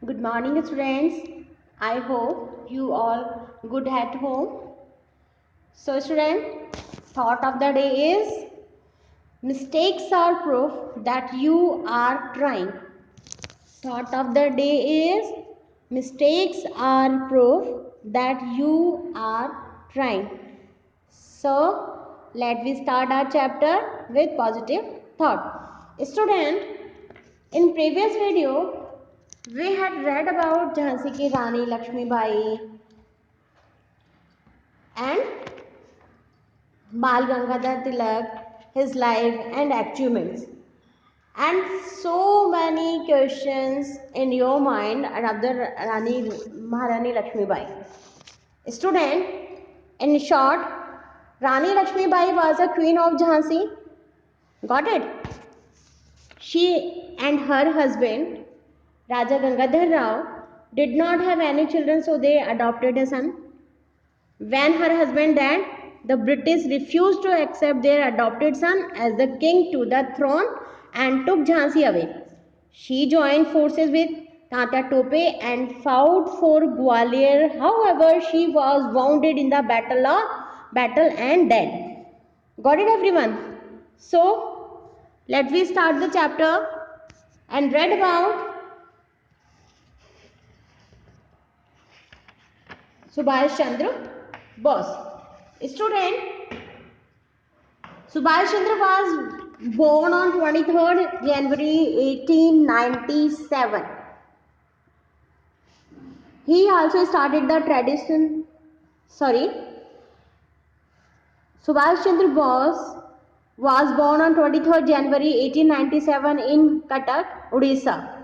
Good morning, students. I hope you all good at home. So, student, thought of the day is mistakes are proof that you are trying. Thought of the day is mistakes are proof that you are trying. So, let we start our chapter with positive thought. Student, in previous video, we had read about Jhansi ki Rani Lakshmi Bai and Bal Gangadhar Tilak, his life and achievements. And so many questions in your mind about the Maharani Lakshmi Bai. Student, in short, Rani Lakshmi Bai was a queen of Jhansi. Got it? She and her husband, Raja Gangadhar Rao, did not have any children, so they adopted a son. When her husband died, the British refused to accept their adopted son as the king to the throne and took Jhansi away. She joined forces with Tata Tope and fought for Gwalior. However, she was wounded in the battle and dead. Got it, everyone? So, let me start the chapter and read about Subhash Chandra Bose. Student, Subhash Chandra was born on 23rd January 1897. He also started the tradition. Sorry, Subhash Chandra Bose was born on 23rd January 1897 in Cuttack, Odisha.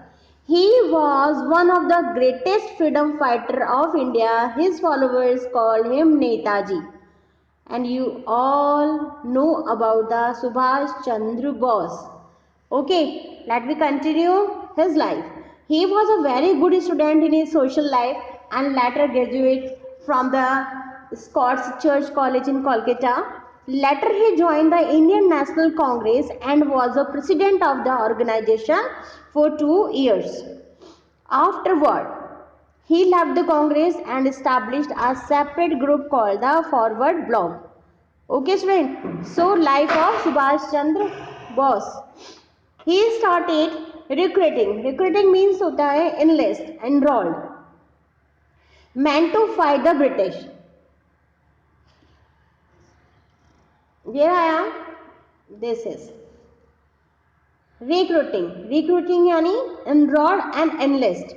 He was one of the greatest freedom fighter of India. His followers called him Netaji. And you all know about the Subhash Chandra Bose. Okay, let me continue his life. He was a very good student in his social life and later graduate from the Scots Church College in Kolkata. Later he joined the Indian National Congress and was the president of the organization for 2 years. Afterward, he left the Congress and established a separate group called the Forward Bloc. Okay, student. So, life of Subhash Chandra Bose. He started recruiting. Recruiting means होता है enlist, enrolled, meant to fight the British. Where I am, this is recruiting. Recruiting यानी enroll and enlist.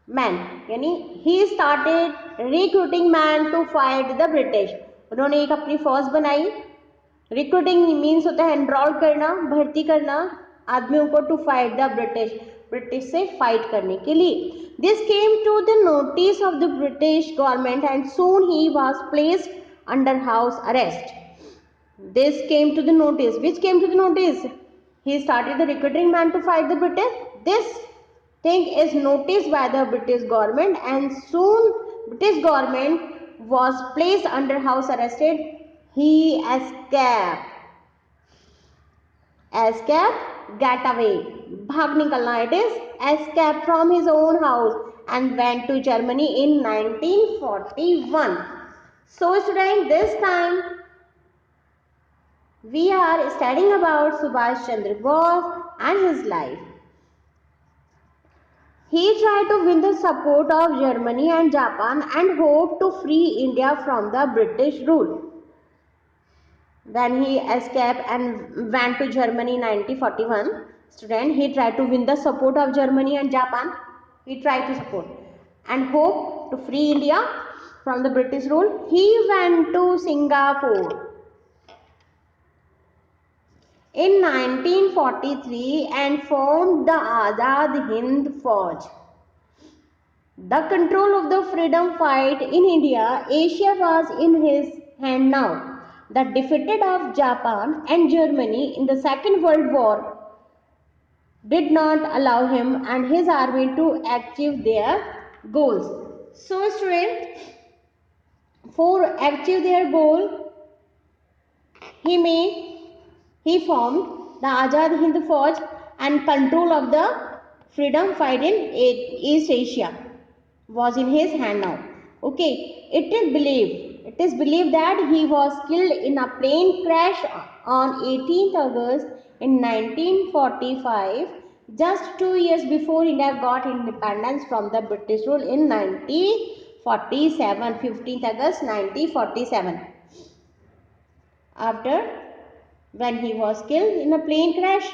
Man यानी he started recruiting man to fight the British. उन्होंने एक अपनी फौज बनाई. Recruiting means होता है एनरोल करना, भर्ती करना आदमियों को टू फाइट द ब्रिटिश से फाइट करने के लिए. This came to the notice of the British government and soon ही was placed under house arrest. This came to the notice. Which came to the notice? He started the recruiting man to fight the British. This thing is noticed by the British government and soon British government was placed under house arrested. He escaped. Escape, get away. भाग निकलना it is. Escaped from his own house and went to Germany in 1941. So student, this time we are studying about Subhash Chandra Bose and his life. He tried to win the support of Germany and Japan and hoped to free India from the British rule. When he escaped and went to Germany in 1941, student, he tried to win the support of Germany and Japan. He tried to support and hoped to free India from the British rule. He went to Singapore in 1943 and formed the Azad Hind Fauj. The control of the freedom fight in India, Asia was in his hand now. The defeat of Japan and Germany in the Second World War did not allow him and his army to achieve their goals. So, students, for achieve their goal, he formed the Azad Hind Fauj and control of the freedom fight in East Asia was in his hand now. Okay, it is believed that he was killed in a plane crash on 18th August in 1945, just 2 years before India got independence from the British rule in 1947, 15th August 1947. After when he was killed in a plane crash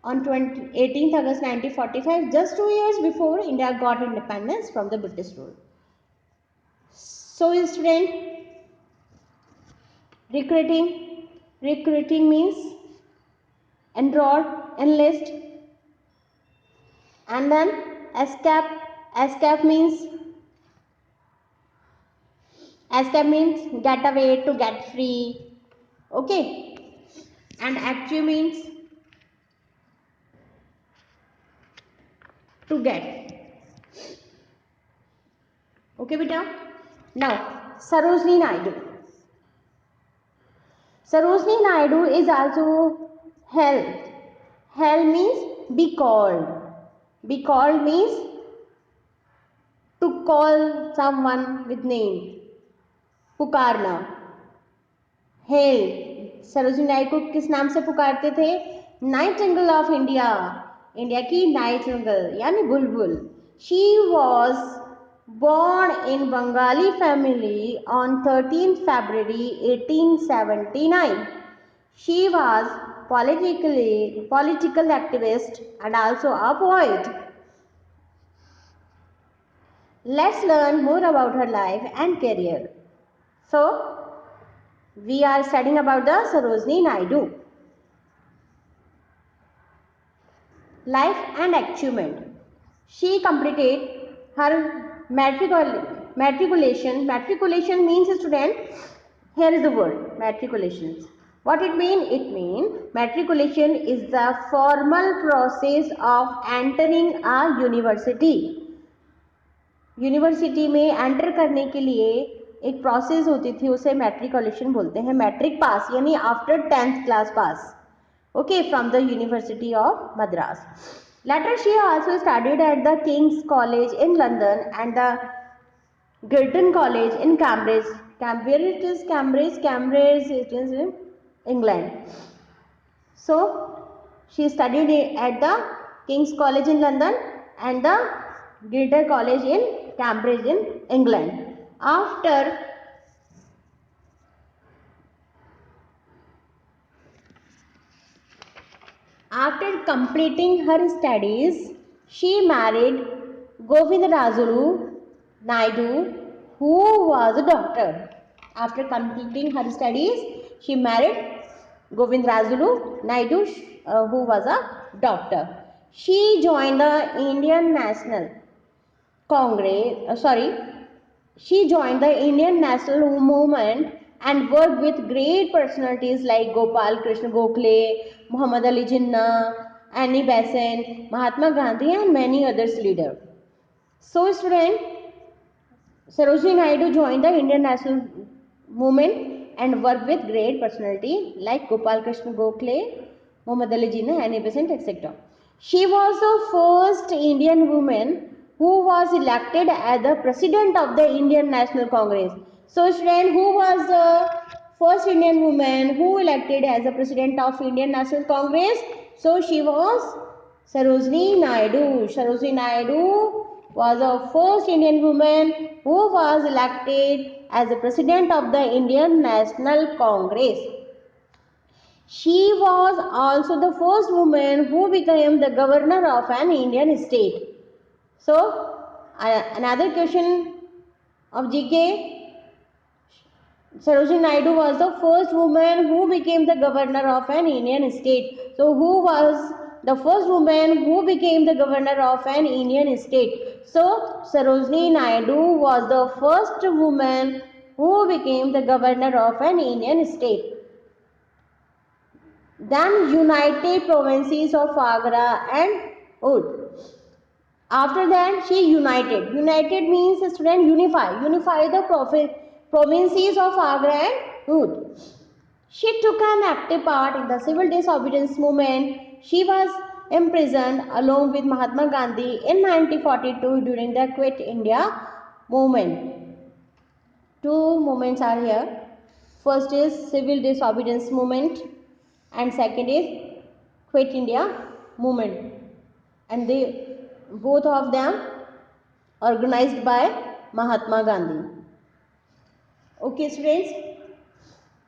on 18th August 1945, just 2 years before India got independence from the British rule. So, student, recruiting means enroll, enlist, and then escape means get away, to get free. Okay, and actually means to get. Okay, beta. Now, Sarojini Naidu. Sarojini Naidu is also hell. Hell means be called. Be called means to call someone with name. पुकारना. Hail. Sarojini Naidu को किस नाम से पुकारते थे? Nightingale of India. India की Nightingale यानी बुलबुल. She was born in Bengali family on 13th February 1879. She was political activist and also a poet. Let's learn more about her life and career. So, we are studying about the Sarojini Naidu. Life and achievement. She completed her matriculation. Matriculation means, student, here is the word matriculations. What it mean? It mean matriculation is the formal process of entering a university. University में enter करने के लिए एक process होती थी, उसे matriculation बोलते हैं. मैट्रिक पास यानी after 10th class pass. Okay, from the university of Madras. Later she also studied at the King's college in London and the Girton college in Cambridge. Where it is Cambridge? Cambridge it is in England. So she studied at the King's College in London and the Gilder College in Cambridge in England. After completing her studies, she married Govindarajalu Naidu, who was a doctor. After completing her studies, she married Govindarajalu Naidu, who was a doctor. She joined the Indian National Congress. She joined the Indian National Movement and worked with great personalities like Gopal Krishna Gokhale, Muhammad Ali Jinnah, Annie Besant, Mahatma Gandhi, and many others leaders. So, student, Sarojini Naidu joined the Indian National Movement and worked with great personalities like Gopal Krishna Gokhale, Muhammad Ali Jinnah, Annie Besant, etc. She was the first Indian woman who was elected as the president of the Indian National Congress. So, student, who was the first Indian woman who elected as the president of Indian National Congress? So, she was Sarojini Naidu. Sarojini Naidu was the first Indian woman who was elected as the president of the Indian National Congress. She was also the first woman who became the governor of an Indian state. So, another question of GK. Sarojini Naidu was the first woman who became the governor of an Indian state. So, who was the first woman who became the governor of an Indian state? So, Sarojini Naidu was the first woman who became the governor of an Indian state. Then, United Provinces of Agra and Oudh. After that, she united. United means, student, unify. Unify the provinces of Agra and Oudh. She took an active part in the civil disobedience movement. She was imprisoned along with Mahatma Gandhi in 1942 during the Quit India movement. Two movements are here. First is civil disobedience movement and second is Quit India movement. And they both of them organized by Mahatma Gandhi. Okay students.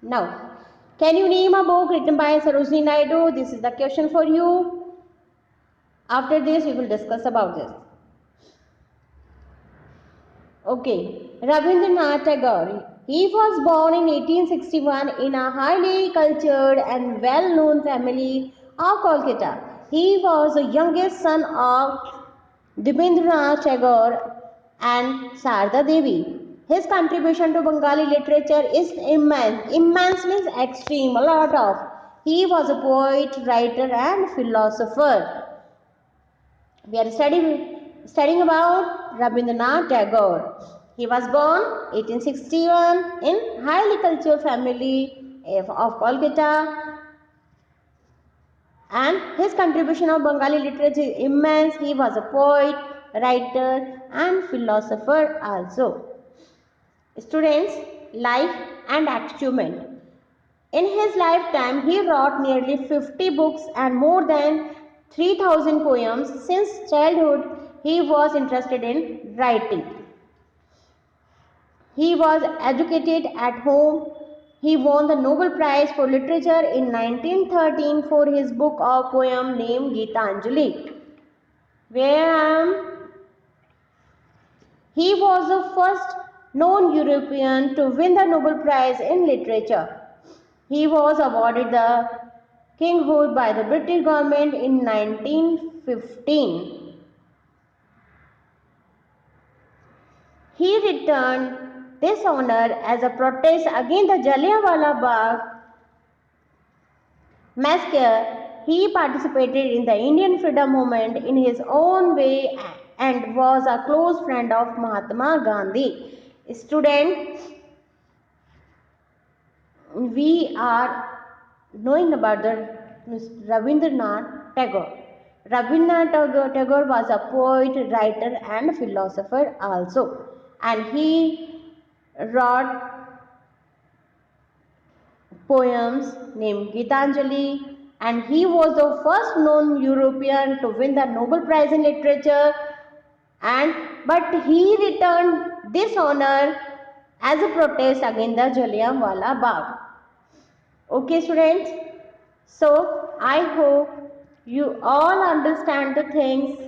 Now, can you name a book written by Sarojini Naidu? This is the question for you. After this, we will discuss about this. Okay, Rabindranath Tagore. He was born in 1861 in a highly cultured and well-known family of Kolkata. He was the youngest son of Rabindranath Tagore and Sarda Devi. His contribution to Bengali literature is immense. Immense means extreme, a lot of. He was a poet, writer and philosopher. We are studying about Rabindranath Tagore. He was born 1861 in highly cultured family of Kolkata, and his contribution of Bengali literature is immense. He was a poet, writer and philosopher also. Students, life and achievement. In his lifetime, he wrote nearly 50 books and more than 3,000 poems. Since childhood, he was interested in writing. He was educated at home. He won the Nobel Prize for Literature in 1913 for his book of poem named Gitanjali. He was the first non-European to win the Nobel Prize in Literature. He was awarded the kinghood by the British government in 1915. He returned this honor as a protest against the Jallianwala Bagh massacre. He participated in the Indian freedom movement in his own way and was a close friend of Mahatma Gandhi. Student, we are knowing about the Rabindranath Tagore. Rabindranath Tagore was a poet, writer and philosopher also, and he wrote poems named Gitanjali, and he was the first known European to win the Nobel Prize in Literature, but he returned this honor as a protest against the Jallianwala Bagh. Okay students, so I hope you all understand the things